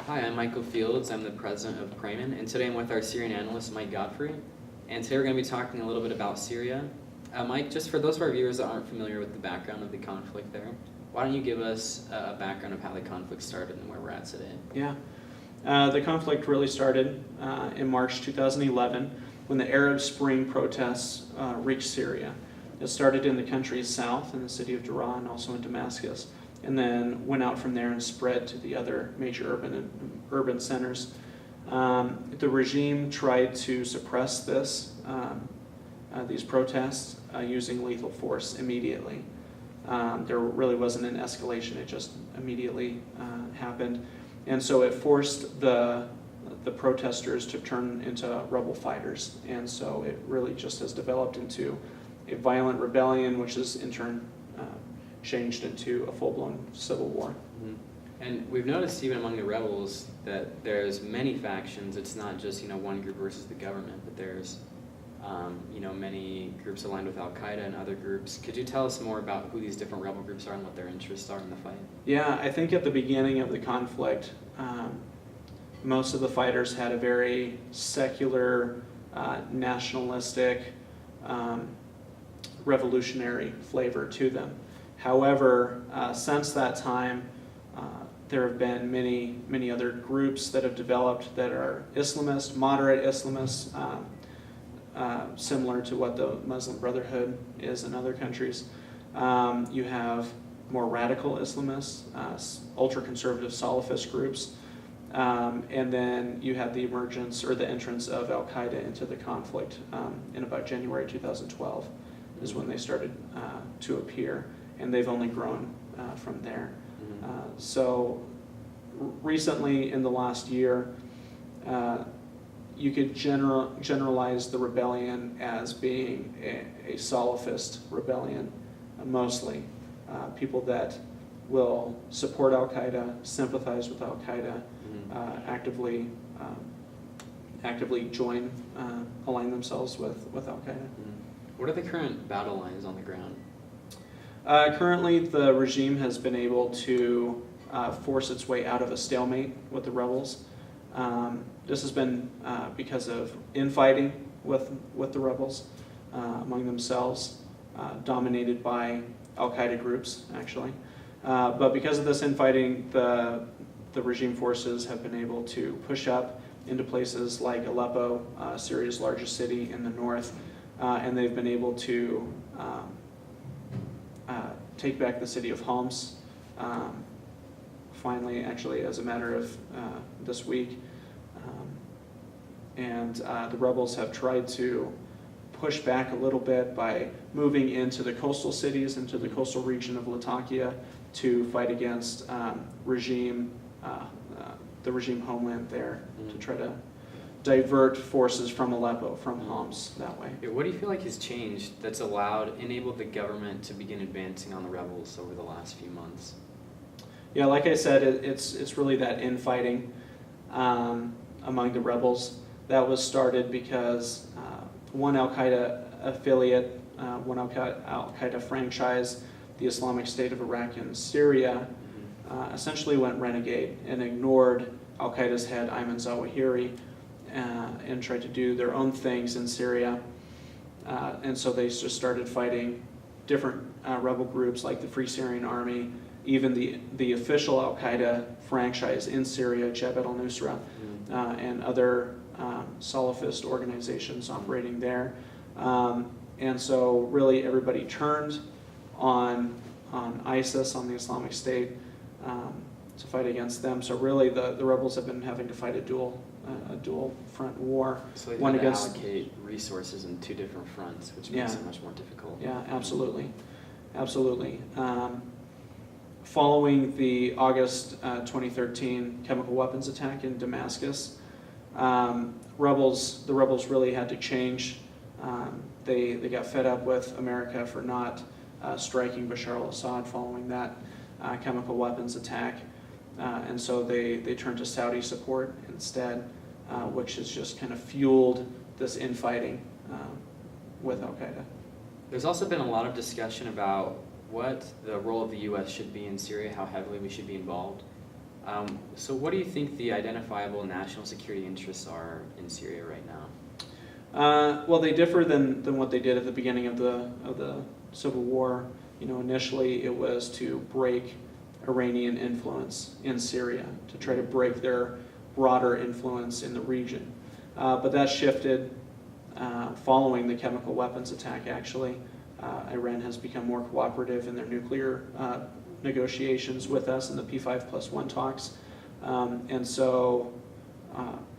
Hi, I'm Michael Fields. I'm the president of Praemon, and today I'm with our Syrian analyst, Mike Godfrey. And today we're going to be talking a little bit about Syria. Mike, just for those of our viewers that aren't familiar with the background of the conflict there, why don't you give us a background of how the conflict started and where we're at today? Yeah, the conflict really started in March 2011 when the Arab Spring protests reached Syria. It started in the country's south, in the city of Daraa, and also in Damascus, and then went out from there and spread to the other major urban centers. The regime tried to suppress these protests using lethal force immediately. There really wasn't an escalation, it just immediately happened. And so it forced the protesters to turn into rebel fighters. And so it really just has developed into a violent rebellion, which has in turn changed into a full-blown civil war. Mm-hmm. And we've noticed even among the rebels that there's many factions. It's not just one group versus the government, but there's many groups aligned with Al-Qaeda and other groups. Could you tell us more about who these different rebel groups are and what their interests are in the fight? Yeah, I think at the beginning of the conflict, most of the fighters had a very secular, nationalistic, revolutionary flavor to them. However, since that time, there have been many other groups that have developed that are Islamist, moderate Islamists, similar to what the Muslim Brotherhood is in other countries. You have more radical Islamists, ultra-conservative Salafist groups, and then you had the emergence or the entrance of Al-Qaeda into the conflict in about January 2012 is when they started to appear, and they've only grown from there. So recently, in the last year, you could generalize the rebellion as being a Salafist rebellion, mostly. People that will support Al-Qaeda, sympathize with Al-Qaeda, actively join, align themselves with Al-Qaeda. What are the current battle lines on the ground? Currently, the regime has been able to force its way out of a stalemate with the rebels. This has been because of infighting with the rebels among themselves, dominated by Al-Qaeda groups, actually. But because of this infighting, the regime forces have been able to push up into places like Aleppo, Syria's largest city in the north, and they've been able to take back the city of Homs, finally, actually, as a matter of this week. And the rebels have tried to push back a little bit by moving into the coastal cities, into the coastal region of Latakia, to fight against the regime homeland there, to try to divert forces from Aleppo, from Homs, that way. What do you feel like has changed that's enabled the government to begin advancing on the rebels over the last few months? Yeah, like I said, it's really that infighting among the rebels. That was started because one Al-Qaeda affiliate, one Al-Qaeda franchise, the Islamic State of Iraq and Syria, essentially went renegade and ignored Al-Qaeda's head, Ayman Zawahiri, and tried to do their own things in Syria. And so they just started fighting different rebel groups like the Free Syrian Army, even the official Al-Qaeda franchise in Syria, Jabhat al-Nusra, and other Salafist organizations operating there. And so really everybody turned on ISIS, on the Islamic State, to fight against them. So really the rebels have been having to fight a dual front war. So they have to allocate resources in two different fronts, which makes it much more difficult. Yeah, absolutely. Following the August 2013 chemical weapons attack in Damascus, the rebels really had to change. They got fed up with America for not striking Bashar al-Assad following that chemical weapons attack, and so they turned to Saudi support instead, which has just kind of fueled this infighting with Al-Qaeda. There's also been a lot of discussion about what the role of the U.S. should be in Syria, how heavily we should be involved. So what do you think the identifiable national security interests are in Syria right now? Well, they differ than what they did at the beginning of the civil war. Initially it was to break Iranian influence in Syria, to try to break their broader influence in the region. But that shifted following the chemical weapons attack, actually. Iran has become more cooperative in their nuclear negotiations with us in the P5+1 talks. And so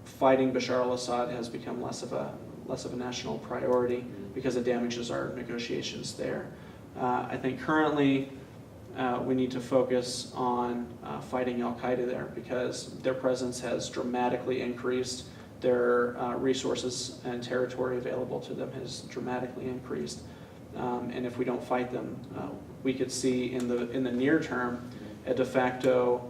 fighting Bashar al-Assad has become less of a national priority because it damages our negotiations there. I think currently we need to focus on fighting al-Qaeda there because their presence has dramatically increased. Their resources and territory available to them has dramatically increased. And if we don't fight them, we could see in the near term a de facto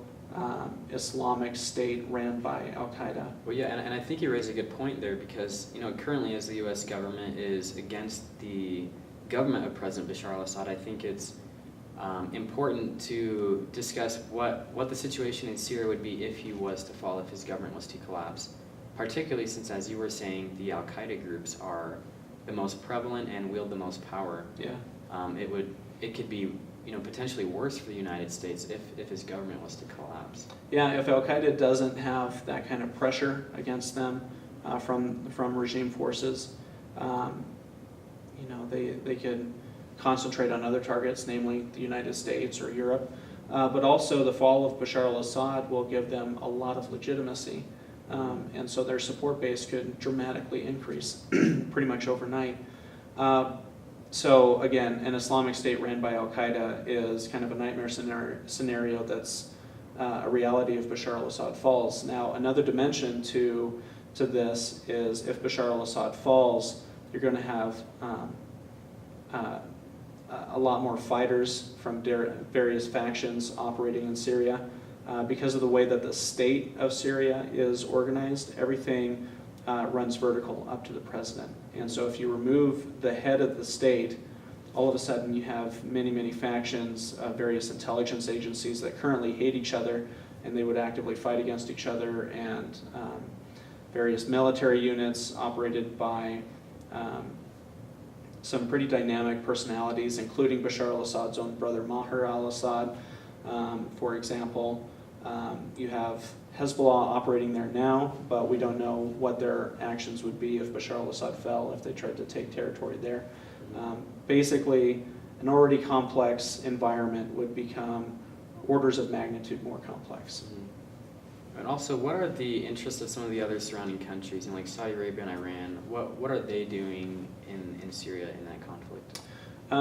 Islamic state ran by al-Qaeda. Well, yeah, and I think you raise a good point there because, currently as the U.S. government is against the government of President Bashar al-Assad, I think it's important to discuss what the situation in Syria would be if he was to fall, if his government was to collapse. Particularly since, as you were saying, the al-Qaeda groups are the most prevalent and wield the most power. Yeah. It could be potentially worse for the United States if his government was to collapse. Yeah, if al-Qaeda doesn't have that kind of pressure against them from regime forces, they could concentrate on other targets, namely the United States or Europe. But also the fall of Bashar al-Assad will give them a lot of legitimacy. And so their support base could dramatically increase pretty much overnight. So again, an Islamic State ran by al-Qaeda is kind of a nightmare scenario that's a reality if Bashar al-Assad falls. Now, another dimension to this is if Bashar al-Assad falls, you're going to have a lot more fighters from various factions operating in Syria. Because of the way that the state of Syria is organized, everything runs vertical up to the president. And so if you remove the head of the state, all of a sudden you have many, many factions, various intelligence agencies that currently hate each other, and they would actively fight against each other, and various military units operated by some pretty dynamic personalities, including Bashar al-Assad's own brother Maher al-Assad, for example. You have Hezbollah operating there now, but we don't know what their actions would be if Bashar al-Assad fell, if they tried to take territory there. Basically, an already complex environment would become orders of magnitude more complex. And also, what are the interests of some of the other surrounding countries, like Saudi Arabia and Iran? What are they doing in Syria in that conflict?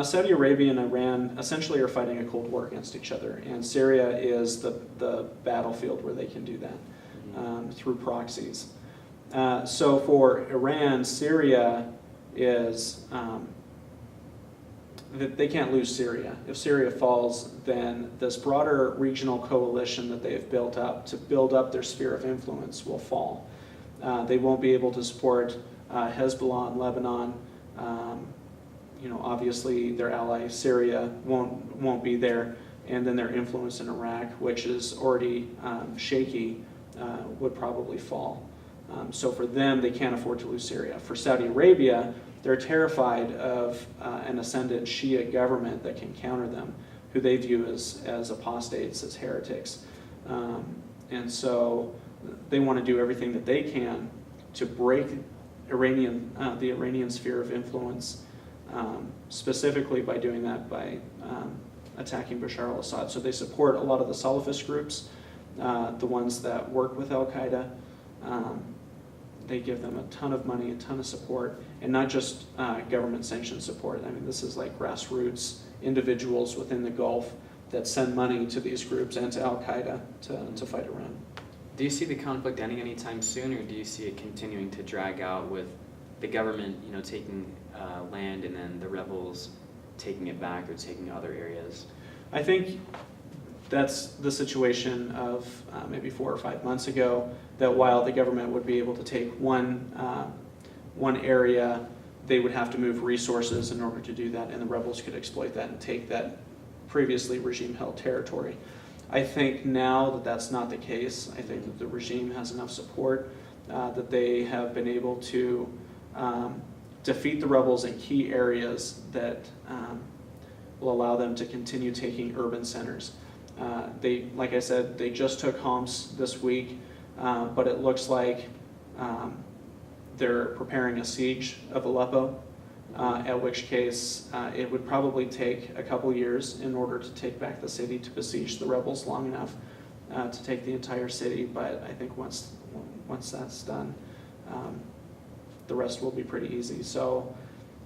Saudi Arabia and Iran essentially are fighting a Cold War against each other, and Syria is the battlefield where they can do that through proxies. So for Iran, Syria is, they can't lose Syria. If Syria falls, then this broader regional coalition that they have built up to build up their sphere of influence will fall. They won't be able to support Hezbollah in Lebanon. Obviously their ally Syria won't be there, and then their influence in Iraq, which is already shaky, would probably fall. So for them, they can't afford to lose Syria. For Saudi Arabia, they're terrified of an ascendant Shia government that can counter them, who they view as apostates, as heretics. And so they want to do everything that they can to break the Iranian sphere of influence, specifically by doing that by attacking Bashar al-Assad. So they support a lot of the Salafist groups, the ones that work with al-Qaeda. They give them a ton of money, a ton of support, and not just government-sanctioned support. I mean, this is like grassroots individuals within the Gulf that send money to these groups and to al-Qaeda to fight Iran. Do you see the conflict ending anytime soon, or do you see it continuing to drag out with the government, taking land and then the rebels taking it back or taking other areas? I think that's the situation of maybe 4 or 5 months ago, that while the government would be able to take one area, they would have to move resources in order to do that, and the rebels could exploit that and take that previously regime-held territory. I think now that that's not the case. I think that the regime has enough support that they have been able to defeat the rebels in key areas that will allow them to continue taking urban centers. Like I said, they just took Homs this week, but it looks like they're preparing a siege of Aleppo, at which case it would probably take a couple years in order to take back the city, to besiege the rebels long enough to take the entire city. But I think once that's done, the rest will be pretty easy. So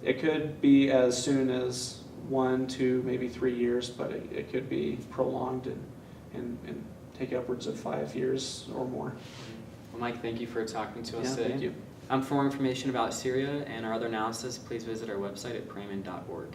it could be as soon as 1, 2, maybe 3 years, but it could be prolonged and take upwards of 5 years or more. Well, Mike, thank you for talking to us Yeah, today. thank you. For more information about Syria and our other analysis, please visit our website at praemon.org.